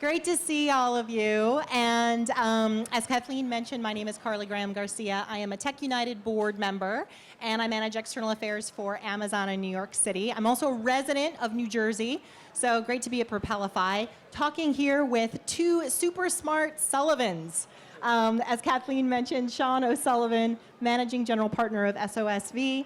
Great to see all of you. And as Kathleen mentioned, my name is Carly Graham Garcia. I am a Tech United board member, and I manage external affairs for Amazon in New York City. I'm also a resident of New Jersey, so great to be at Propelify, talking here with two super smart Sullivans. As Kathleen mentioned, Sean O'Sullivan, Managing General Partner of SOSV,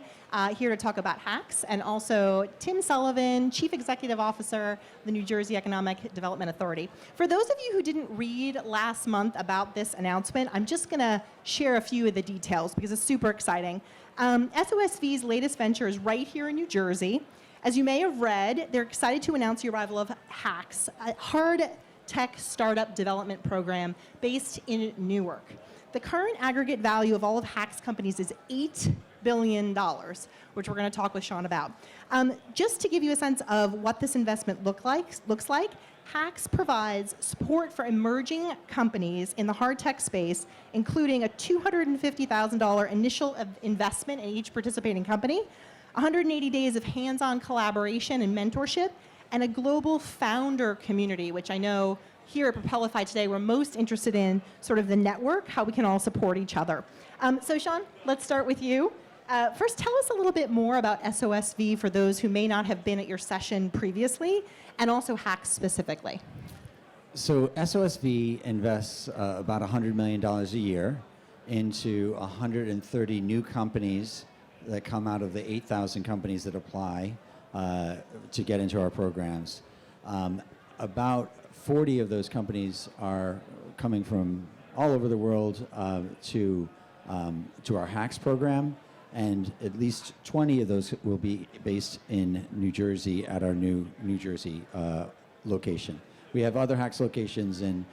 here to talk about HAX, and also Tim Sullivan, Chief Executive Officer of the New Jersey Economic Development Authority. For those of you who didn't read last month about this announcement, I'm just going to share a few of the details because it's super exciting. SOSV's latest venture is right here in New Jersey. As you may have read, they're excited to announce the arrival of HAX, a hard tech startup development program based in Newark. The current aggregate value of all of HAX companies is $8 billion, which we're going to talk with Sean about. Just to give you a sense of what this investment looks like, HAX provides support for emerging companies in the hard tech space, including a $250,000 initial investment in each participating company, 180 days of hands-on collaboration and mentorship, and a global founder community, which I know here at Propelify today we're most interested in sort of the network, how we can all support each other. So Sean, let's start with you. First, tell us a little bit more about SOSV for those who may not have been at your session previously, and also HAX specifically. So SOSV invests about $100 million a year into 130 new companies that come out of the 8,000 companies that apply to get into our programs. About 40 of those companies are coming from all over the world to our HAX program, and at least 20 of those will be based in New Jersey at our new New Jersey location. We have other HAX locations in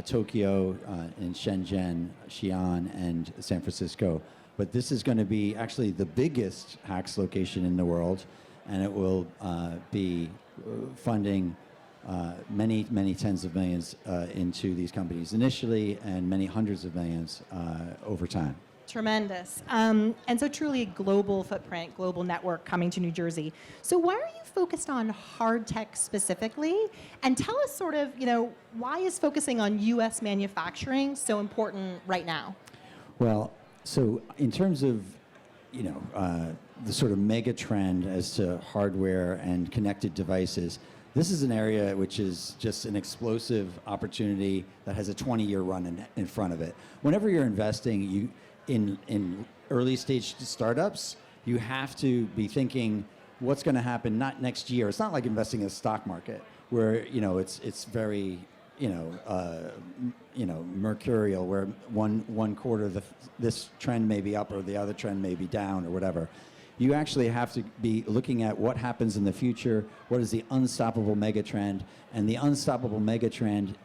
Tokyo, in Shenzhen, Xi'an, and San Francisco. But this is going to be actually the biggest HAX location in the world, and it will be funding many tens of millions into these companies initially, and many hundreds of millions over time. Tremendous. And so truly a global footprint, global network coming to New Jersey. So why are you focused on hard tech specifically? And tell us sort of, why is focusing on U.S. manufacturing so important right now? Well, so in terms of, the sort of mega trend as to hardware and connected devices, this is an area which is just an explosive opportunity that has a 20-year run in front of it. Whenever you're investing in early stage startups, you have to be thinking what's going to happen not next year. It's not like investing in a stock market where it's very mercurial, where one quarter this trend may be up or the other trend may be down or whatever. You actually have to be looking at what happens in the future, what is the unstoppable megatrend, and the unstoppable megatrend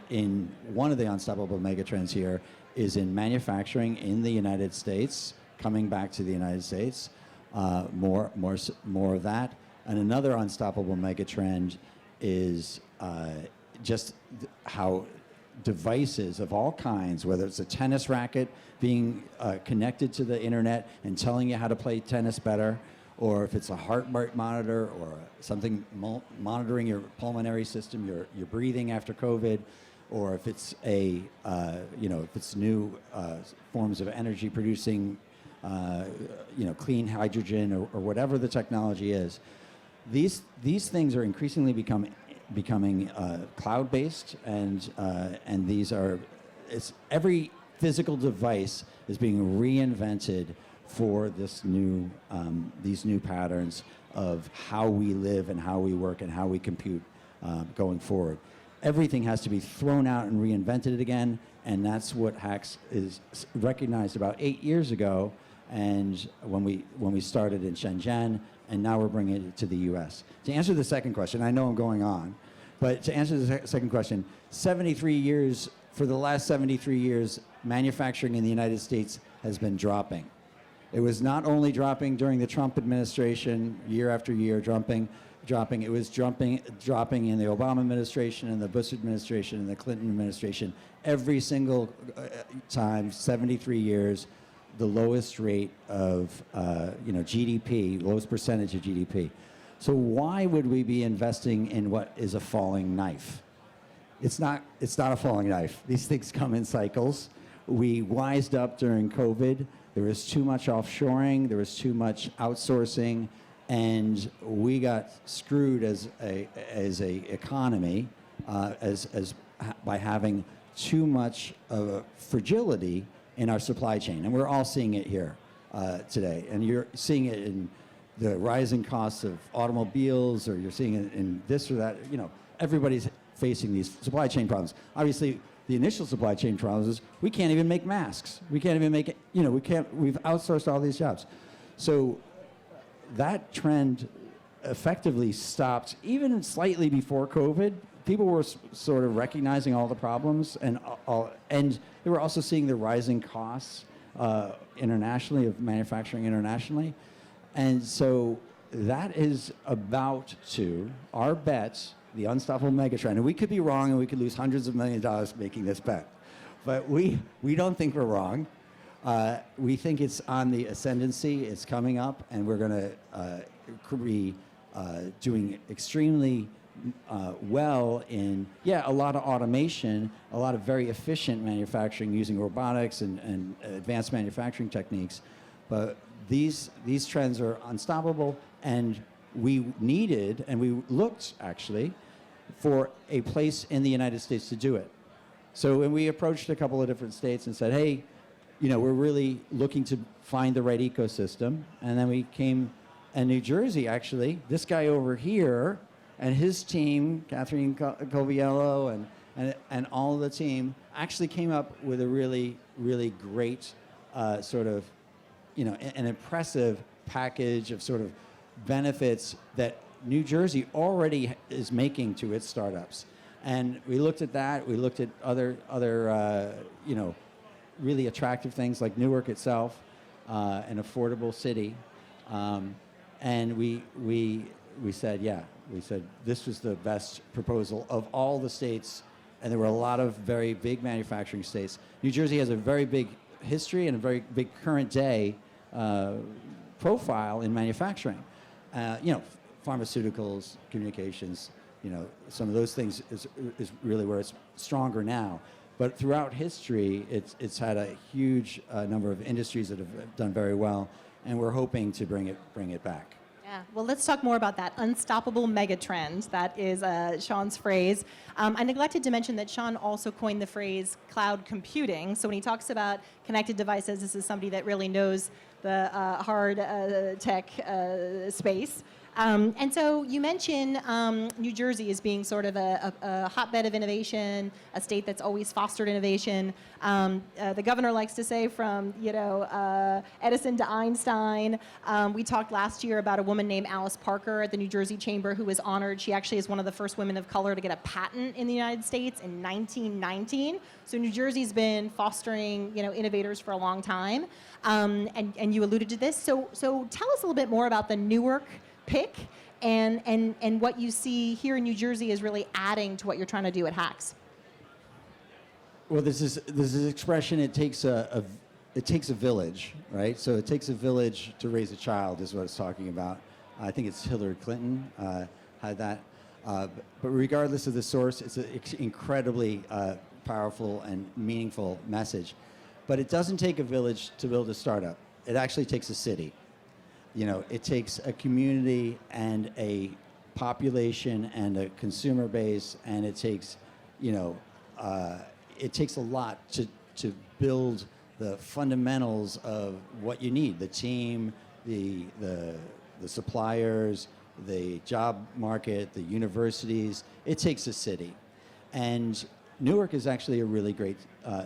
in one of the unstoppable megatrends here is in manufacturing in the United States, coming back to the United States, more of that. And another unstoppable megatrend is just how devices of all kinds, whether it's a tennis racket being connected to the internet and telling you how to play tennis better, or if it's a heart rate monitor or something monitoring your pulmonary system, your breathing after COVID, or if it's if it's new forms of energy producing, clean hydrogen or whatever the technology is. These things are increasingly becoming cloud-based, and every physical device is being reinvented for these new patterns of how we live and how we work and how we compute going forward. Everything has to be thrown out and reinvented again, and that's what HAX is recognized about 8 years ago, and when we started in Shenzhen, and now we're bringing it to the U.S. To answer the second question, I know I'm going on, but to answer the second question, for the last 73 years, manufacturing in the United States has been dropping. It was not only dropping during the Trump administration, year after year, dropping. It was dropping in the Obama administration and the Bush administration and the Clinton administration. Every single time, 73 years, the lowest rate of GDP, lowest percentage of GDP. So why would we be investing in what is a falling knife? it's not a falling knife. These things come in cycles. We wised up during COVID. There was too much offshoring. There was too much outsourcing, and we got screwed as a economy by having too much of a fragility in our supply chain, and we're all seeing it here today. And you're seeing it in the rising costs of automobiles, or you're seeing it in this or that. You know, everybody's facing these supply chain problems. Obviously, the initial supply chain problems is we can't even make masks. We can't even make it. You know, we've outsourced all these jobs. So that trend effectively stopped even slightly before COVID. People were sort of recognizing all the problems, and they were also seeing the rising costs internationally of manufacturing internationally. And so that is about to, our bets, the unstoppable megatrend, and we could be wrong and we could lose hundreds of millions of dollars making this bet, but we don't think we're wrong. We think it's on the ascendancy, it's coming up, and we're going to be doing extremely well in, a lot of automation, a lot of very efficient manufacturing using robotics and advanced manufacturing techniques. But these trends are unstoppable, and we needed, and we looked actually, for a place in the United States to do it. So when we approached a couple of different states and said, hey, you know, we're really looking to find the right ecosystem, and then we came, and New Jersey actually, this guy over here, and his team, Catherine Coviello and all of the team, actually came up with a really, really great sort of, you know, an impressive package of sort of benefits that New Jersey already is making to its startups. And we looked at that. We looked at other you know, really attractive things like Newark itself, an affordable city. And we said, we said this was the best proposal of all the states, and there were a lot of very big manufacturing states. New Jersey has a very big history and a very big current day profile in manufacturing. You know, pharmaceuticals, communications, you know, some of those things is really where it's stronger now. But throughout history, it's had a huge number of industries that have done very well, and we're hoping to bring it back. Yeah, well, let's talk more about that unstoppable megatrend. That is Sean's phrase. I neglected to mention that Sean also coined the phrase cloud computing. So when he talks about connected devices, this is somebody that really knows the hard tech space. And so you mentioned New Jersey as being sort of a hotbed of innovation, a state that's always fostered innovation. The governor likes to say from, you know, Edison to Einstein. We talked last year about a woman named Alice Parker at the New Jersey Chamber who was honored. She actually is one of the first women of color to get a patent in the United States in 1919. So New Jersey's been fostering, you know, innovators for a long time. And you alluded to this. So tell us a little bit more about the Newark pick and what you see here in New Jersey is really adding to what you're trying to do at HAX. Well, this is expression. It takes a village, right? So it takes a village to raise a child, is what it's talking about. I think it's Hillary Clinton had that. But regardless of the source, it's an incredibly powerful and meaningful message. But it doesn't take a village to build a startup. It actually takes a city. You know, it takes a community and a population and a consumer base, and it takes, you know, it takes a lot to build the fundamentals of what you need: the team, the suppliers, the job market, the universities. It takes a city, and Newark is actually a really great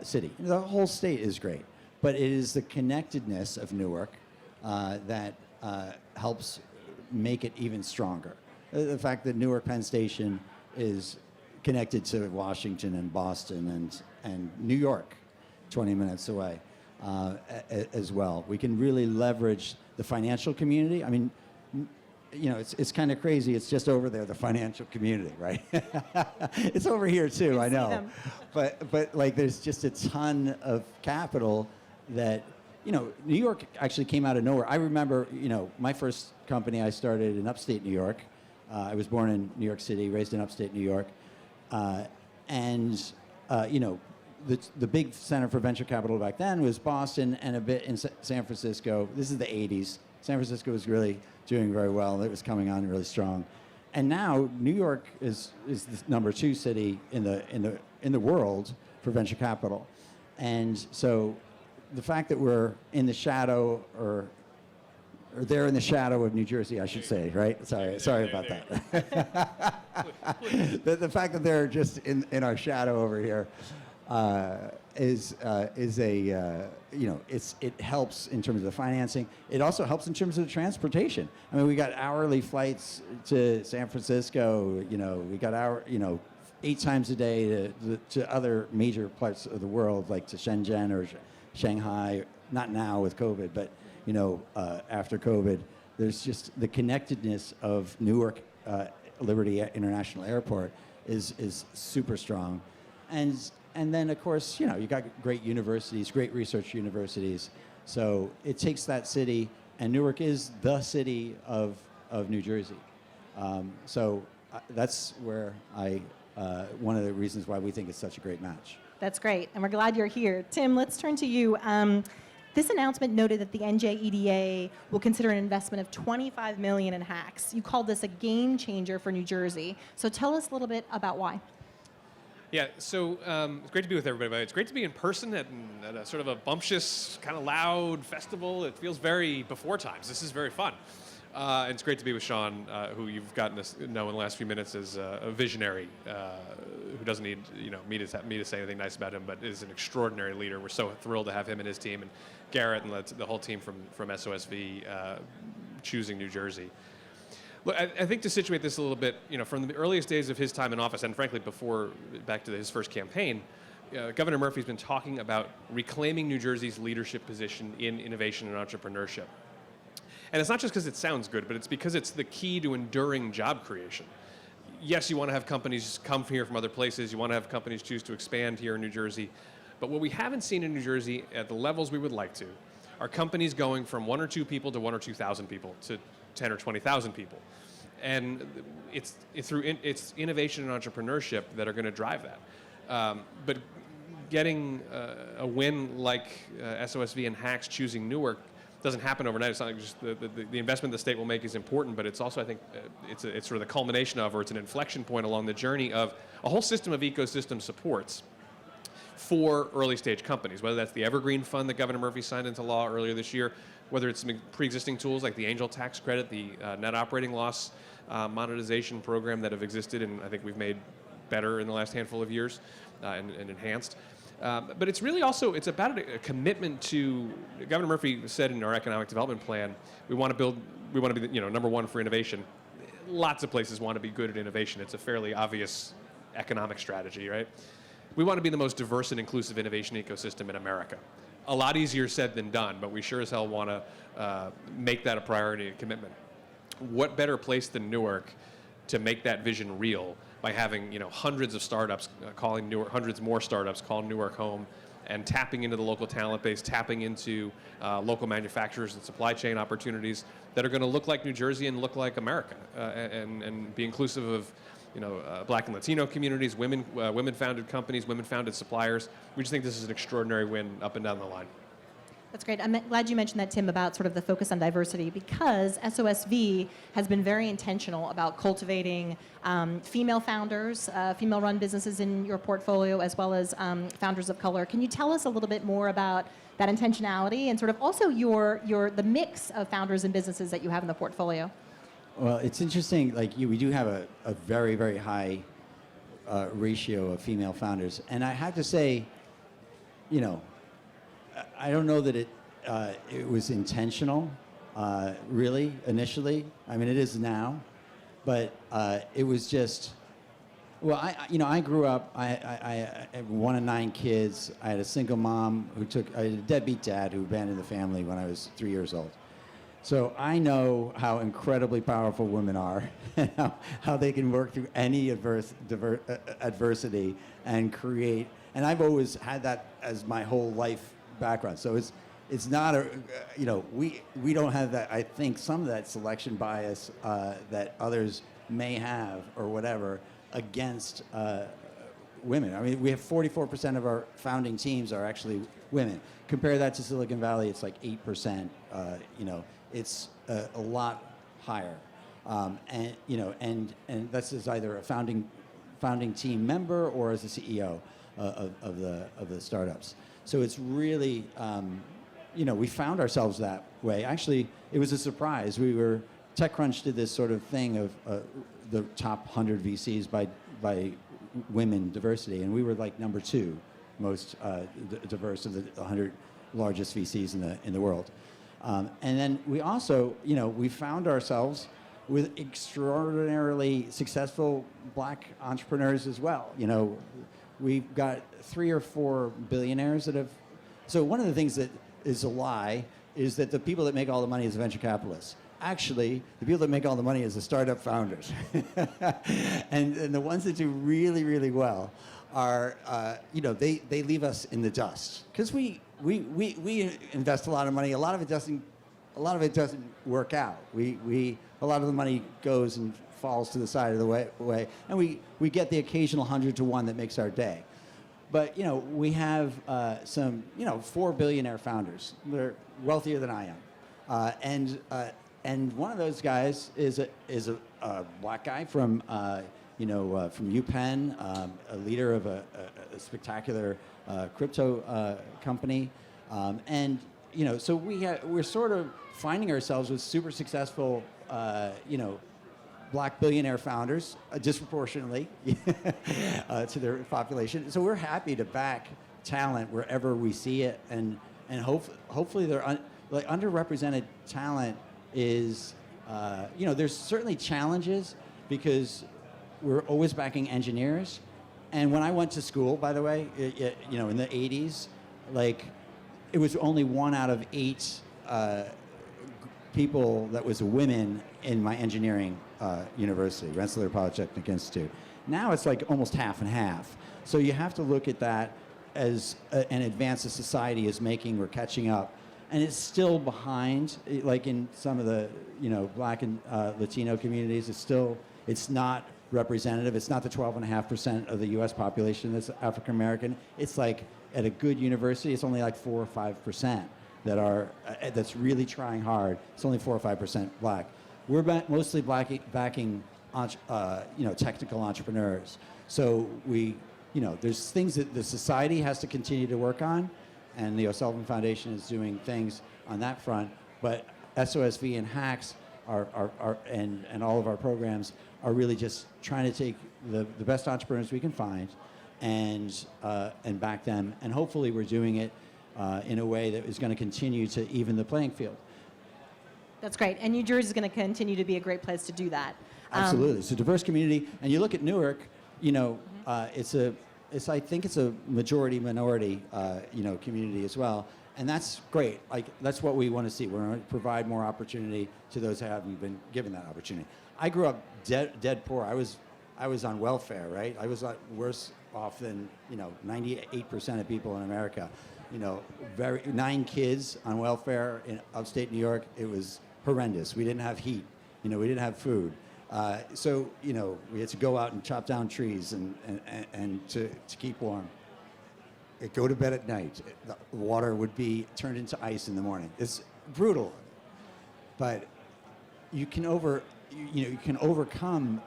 city. The whole state is great, but it is the connectedness of Newark that helps make it even stronger. The fact that Newark Penn Station is connected to Washington and Boston and New York, 20 minutes away as well. We can really leverage the financial community. I mean, you know, it's kind of crazy. It's just over there, the financial community, right? It's over here too, I know. But like there's just a ton of capital that, you know, New York actually came out of nowhere. I remember, you know, my first company I started in upstate New York. I was born in New York City, raised in upstate New York. and the big center for venture capital back then was Boston and a bit in San Francisco. This is the 80s. San Francisco was really doing very well. It was coming on really strong. And now New York is the number 2 city in the world for venture capital. And so the fact that we're in the shadow or they're in the shadow of New Jersey, I should say, right? Sorry about that. The fact that they're just in our shadow over here is it helps in terms of the financing. It also helps in terms of the transportation. I mean, we got hourly flights to San Francisco. We got 8 times a day to other major parts of the world, like to Shenzhen or Shanghai. Not now with COVID, but after COVID, there's just the connectedness of Newark Liberty International Airport is super strong, and then of course you got great universities, great research universities. So it takes that city, and Newark is the city of New Jersey. That's where one of the reasons why we think it's such a great match. That's great, and we're glad you're here. Tim, let's turn to you. This announcement noted that the NJEDA will consider an investment of $25 million in HAX. You called this a game changer for New Jersey. So tell us a little bit about why. Yeah, so it's great to be with everybody. But it's great to be in person at a sort of a bumptious, kind of loud festival. It feels very before times. This is very fun. And it's great to be with Sean, who you've gotten to know in the last few minutes as a visionary who doesn't need me to say anything nice about him, but is an extraordinary leader. We're so thrilled to have him and his team, and Garrett and the whole team from SOSV choosing New Jersey. Look, I think to situate this a little bit, from the earliest days of his time in office, and frankly back to his first campaign, Governor Murphy's been talking about reclaiming New Jersey's leadership position in innovation and entrepreneurship. And it's not just because it sounds good, but it's because it's the key to enduring job creation. Yes, you want to have companies come here from other places. You want to have companies choose to expand here in New Jersey. But what we haven't seen in New Jersey at the levels we would like to are companies going from 1 or 2 people to 1 or 2,000 people to 10 or 20,000 people. And it's innovation and entrepreneurship that are going to drive that. But getting a win like SOSV and HAX choosing Newark doesn't happen overnight. It's not like just the investment the state will make is important, but it's also, I think, it's sort of the culmination of, or it's an inflection point along the journey of a whole system of ecosystem supports for early stage companies, whether that's the Evergreen Fund that Governor Murphy signed into law earlier this year, whether it's some pre-existing tools like the Angel Tax Credit, the net operating loss monetization program that have existed and I think we've made better in the last handful of years and enhanced. But it's really also, it's about a commitment to, Governor Murphy said in our economic development plan, we want to be number 1 for innovation. Lots of places want to be good at innovation. It's a fairly obvious economic strategy, right? We want to be the most diverse and inclusive innovation ecosystem in America. A lot easier said than done, but we sure as hell want to make that a priority and commitment. What better place than Newark to make that vision real by having hundreds of startups calling Newark, hundreds more startups calling Newark home, and tapping into the local talent base, tapping into local manufacturers and supply chain opportunities that are going to look like New Jersey and look like America, and be inclusive of Black and Latino communities, women-founded companies, women-founded suppliers. We just think this is an extraordinary win up and down the line. That's great. I'm glad you mentioned that, Tim, about sort of the focus on diversity, because SOSV has been very intentional about cultivating female founders, female-run businesses in your portfolio, as well as founders of color. Can you tell us a little bit more about that intentionality and sort of also the mix of founders and businesses that you have in the portfolio? Well, it's interesting. We do have a very, very high ratio of female founders, and I have to say, I don't know that it was intentional, really, initially. I mean, it is now, but it was just. Well, I grew up. I had 1 of 9 kids. I had a single mom I had a deadbeat dad who abandoned the family when I was 3 years old. So I know how incredibly powerful women are, and how they can work through any adversity and create. And I've always had that as my whole life background. So it's not we don't have that. I think some of that selection bias that others may have or whatever against women. I mean, we have 44% of our founding teams are actually women. Compare that to Silicon Valley, it's like 8%. It's a lot higher. And that's as either a founding team member or as a CEO of the startups. So it's really, we found ourselves that way. Actually, it was a surprise. TechCrunch did this sort of thing of the top 100 VCs by women diversity, and we were like number 2 most diverse of the 100 largest VCs in the world. And then we also, we found ourselves with extraordinarily successful black entrepreneurs as well. We've got 3 or 4 billionaires that have. So one of the things that is a lie is that the people that make all the money is the venture capitalists. Actually, the people that make all the money is the startup founders. and the ones that do really, really well are, they leave us in the dust. Because we invest a lot of money. A lot of it doesn't work out. A lot of the money goes and falls to the side of the way. And we get the occasional 100 to 1 that makes our day. But, we have some, 4 billionaire founders. They're wealthier than I am. And one of those guys is a black guy from UPenn, a leader of a spectacular crypto company, so we're sort of finding ourselves with super successful, black billionaire founders, disproportionately to their population. So we're happy to back talent wherever we see it, and hopefully they're underrepresented talent is, there's certainly challenges because we're always backing engineers. And when I went to school, by the way, in the 80s, it was only 1 out of 8 people that was women in my engineering university, Rensselaer Polytechnic Institute. Now it's like almost half and half. So you have to look at that as an advance that society is making. We're catching up. And it's still behind, like in some of the, black and Latino communities. It's not representative. It's not the 12.5% of the U.S. population that's African American. It's like at a good university, it's only like 4 or 5% that's really trying hard. It's only 4 or 5% black. We're mostly backing, technical entrepreneurs. So there's things that the society has to continue to work on. And the O'Sullivan Foundation is doing things on that front, but SOSV and HAX and all of our programs are really just trying to take the best entrepreneurs we can find and back them, and hopefully we're doing it in a way that is going to continue to even the playing field. That's great, and New Jersey is going to continue to be a great place to do that. Absolutely, it's a diverse community, and you look at Newark, I think it's a majority-minority, community as well, and that's great. That's what we want to see. We want to provide more opportunity to those who haven't been given that opportunity. I grew up dead poor. I was on welfare, right? I was worse off than 98% of people in America. 9 kids on welfare in upstate New York. It was horrendous. We didn't have heat. We didn't have food. So we had to go out and chop down trees and to keep warm. Go to bed at night. The water would be turned into ice in the morning. It's brutal, but you can overcome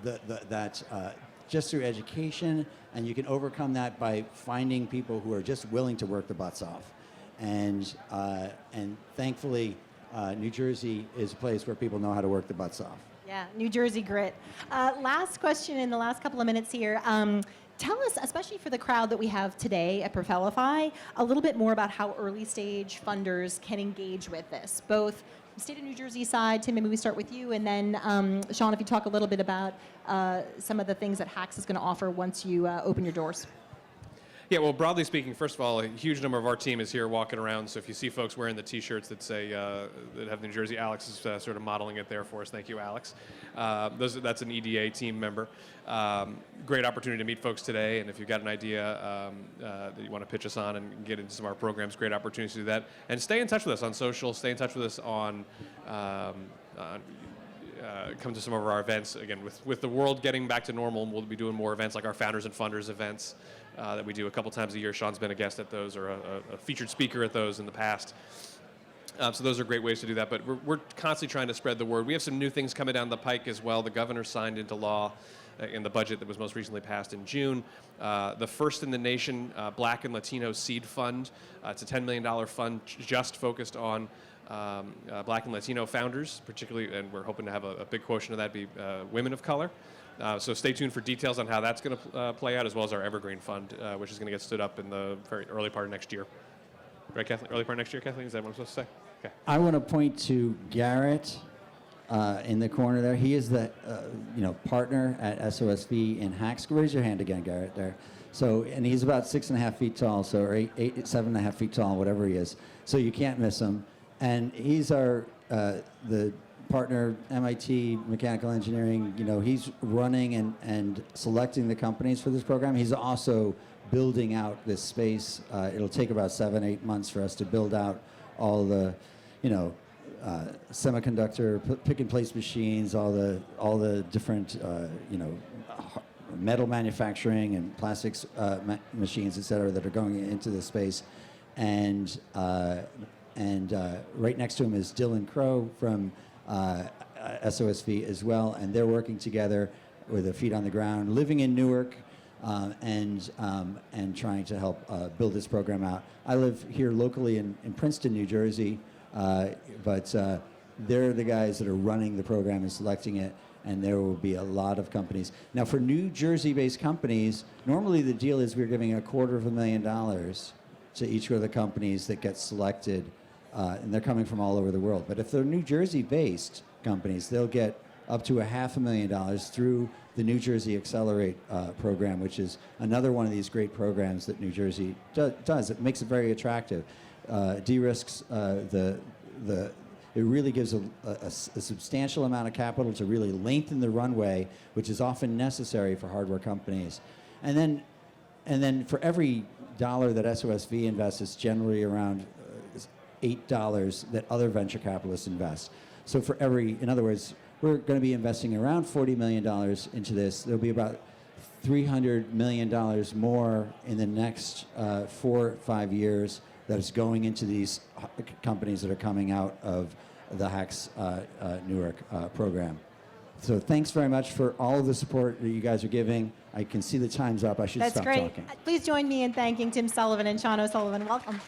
that just through education, and you can overcome that by finding people who are just willing to work their butts off, and thankfully. New Jersey is a place where people know how to work their butts off. Yeah, New Jersey grit. Last question in the last couple of minutes here. Tell us, especially for the crowd that we have today at Propelify, a little bit more about how early stage funders can engage with this, both the state of New Jersey side. Tim, maybe we start with you, and then Sean, if you talk a little bit about some of the things that HAX is going to offer once you open your doors. Yeah, well, broadly speaking, first of all, a huge number of our team is here walking around. So if you see folks wearing the T-shirts that say that have New Jersey, Alex is sort of modeling it there for us. Thank you, Alex. That's an EDA team member. Great opportunity to meet folks today. And if you've got an idea that you want to pitch us on and get into some of our programs, great opportunity to do that. And stay in touch with us on social. Stay in touch with us on come to some of our events. Again, with the world getting back to normal, we'll be doing more events like our Founders and Funders events that we do a couple times a year. Sean's been a guest at those or a featured speaker at those in the past. So those are great ways to do that, but we're constantly trying to spread the word. We have some new things coming down the pike as well. The governor signed into law in the budget that was most recently passed in June, the first in the nation Black and Latino Seed Fund. It's a $10 million fund just focused on Black and Latino founders, particularly, and we're hoping to have a big quotient of that be women of color. So stay tuned for details on how that's going to play out, as well as our Evergreen Fund, which is going to get stood up in the very early part of next year. Right, Kathleen? Early part of next year, Kathleen? Is that what I'm supposed to say? Okay. I want to point to Garrett in the corner there. He is the partner at SOSV in HAX. Raise your hand again, Garrett. There. So, and he's about 6.5 feet tall, so or 7.5 feet tall, whatever he is. So you can't miss him. And he's our the partner, MIT Mechanical Engineering. He's running and selecting the companies for this program. He's also building out this space. It'll take about 7-8 months for us to build out all the, semiconductor pick and place machines, all the different, metal manufacturing and plastics machines, et cetera, that are going into this space. And right next to him is Dylan Crow from SOSV as well, and they're working together with their feet on the ground, living in Newark, and trying to help build this program out. I live here locally in Princeton, New Jersey, but they're the guys that are running the program and selecting it, and there will be a lot of companies. Now, for New Jersey-based companies, normally the deal is we're giving $250,000 to each of the companies that get selected, and they're coming from all over the world. But if they're New Jersey-based companies, they'll get up to $500,000 through the New Jersey Accelerate program, which is another one of these great programs that New Jersey does. It makes it very attractive. De-risks it really gives a substantial amount of capital to really lengthen the runway, which is often necessary for hardware companies. And then for every dollar that SOSV invests, it's generally around $8 that other venture capitalists invest. So for in other words, we're going to be investing around $40 million into this. There'll be about $300 million more in the next 4 or 5 years that is going into these companies that are coming out of the HAX Newark program. So thanks very much for all of the support that you guys are giving. I can see the time's up. I should stop talking. That's great. Please join me in thanking Tim Sullivan and Sean O'Sullivan. Welcome.